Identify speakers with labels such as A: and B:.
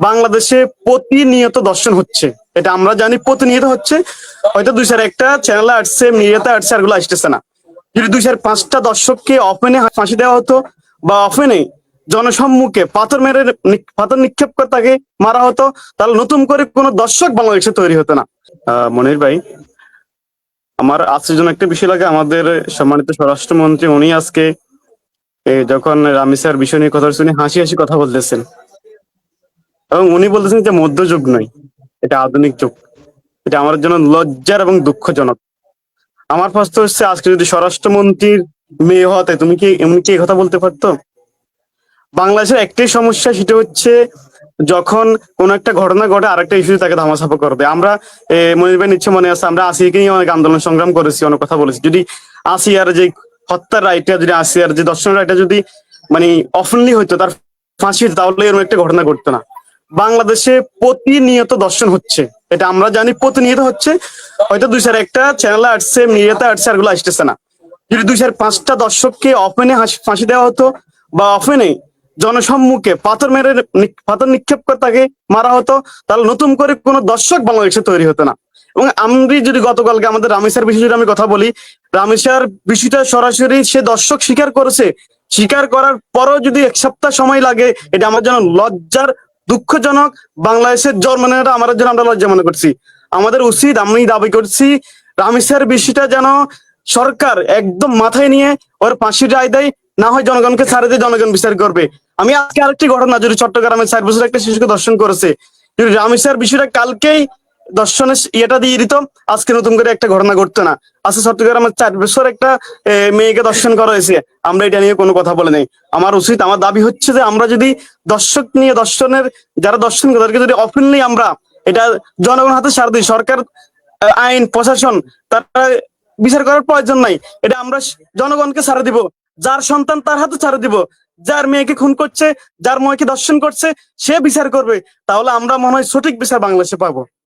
A: বাংলাদেশে প্রতিনিয়ত দর্শন হচ্ছে, এটা আমরা জানি, প্রতিনিয়ত হচ্ছে। হয়তো দুই চার একটা চ্যানেলে আসছে, মিডিয়াতে আসছে, আর গুলো আসতেছে না। যদি দুই চার পাঁচটা দর্শককে অফেনে ফাঁসি দেওয়া হতো, বা অফেনে জনসম্মুখে পাথর নিক্ষেপ করে তাকে মারা হতো, তাহলে নতুন করে কোনো দর্শক বাংলাদেশে তৈরি হতো না। মনির ভাই, আমার আশ্চর্যজনক একটা বিষয় লাগে, আমাদের সম্মানিত স্বরাষ্ট্রমন্ত্রী উনি আজকে যখন রামিসার বিষয় নিয়ে কথা শুনে হাসি হাসি কথা বলতেছেন, এবং উনি বলতেছেন যে মধ্যযুগ নয়, এটা আধুনিক যুগ। এটা আমার জন্য লজ্জার এবং দুঃখজনক। আমার প্রশ্ন হচ্ছে, আজকে যদি স্বরাষ্ট্রমন্ত্রীর মেয়ে হতে, এমনি কি এই কথা বলতে পারতো? বাংলাদেশের একটাই সমস্যা, সেটা হচ্ছে যখন কোন একটা ঘটনা ঘটে আরেকটা ইস্যু তাকে ধামাচাপা করবে। আমরা মনির ভাই নিচ্ছে মনে আছে, আমরা আসিয়াকে নিয়ে অনেক আন্দোলন সংগ্রাম করেছি, অনেক কথা বলেছি। যদি আসিয়ার যে হত্যার রায়টা, যদি আসিয়ার যে দর্শনের রায়টা যদি মানে অফেনলি হইতো, তার ফাঁসি হতো, তাহলে এরকম একটা ঘটনা ঘটতো না। বাংলাদেশে প্রতিনিয়ত দর্শন হচ্ছে, এটা আমরা জানি, প্রতিনিয়ত হচ্ছে। হয়তো দুই চার একটা চ্যানেলে আসছে, মিডিয়াতে আসছে, আর গুলো আসতেছে না। যদি দুই চার পাঁচটা দর্শককে অফেনে ফাঁসি দেওয়া হতো, বা অফেনে জনসম্মুখে পাথর নিক্ষেপ করে তাকে মারা হতো, তাহলে নতুন করে কোনো দর্শক বাংলাদেশে তৈরি হতো না। এবং আমি যদি গতকালকে আমাদের রামেসার বিষয়ে যদি আমি কথা বলি, রামেসার বিষয়টা সরাসরি সে দর্শক স্বীকার করেছে। স্বীকার করার পরও যদি এক সপ্তাহ সময় লাগে, এটা আমার জন্য লজ্জার, দুঃখজনক। বাংলাদেশের জন্মনেরা আমাদের জন্য আমরা লজ্জা মনে করছি। আমাদের উচিত, আমি দাবি করছি, রামেসার বিষয়টা যেন সরকার একদম মাথায় নিয়ে ওর ফাঁসির রায় দেয়, না হয় জনগণকে ছাড়ে দিয়ে জনগণ বিচার করবে। আমি আজকে আরেকটি ঘটনা, যদি চট্টগ্রামে 4 বছর একটা শিশুকে দর্শন করেছে, যদি রামেসার বিষয়টা কালকেই দর্শনের ইয়েটা দিয়ে দিত, আজকে নতুন করে একটা ঘটনা ঘটতো না। আজকে চট্টগ্রামের 4 বছর একটা মেয়েকে দর্শন করা হয়েছে, আমরা এটা নিয়ে কোনো কথা বলে নাই। আমার উচিত, আমার দাবি হচ্ছে যে আমরা যদি দর্শক নিয়ে, দর্শনের যারা দর্শন করে তাদেরকে যদি অফেনলি আমরা এটা জনগণ হাতে ছাড় দিই, সরকার, আইন প্রশাসন, তারা বিচার করার প্রয়োজন নাই। এটা আমরা জনগণকে ছাড়ে দিব, যার সন্তান তার হাতে ছাড়ে দিব। যার মেয়েকে খুন করছে, যার মেয়েকে দর্শন করছে, সে বিচার করবে। তাহলে আমরা মনে হয় সঠিক বিচার বাংলাদেশে পাবো।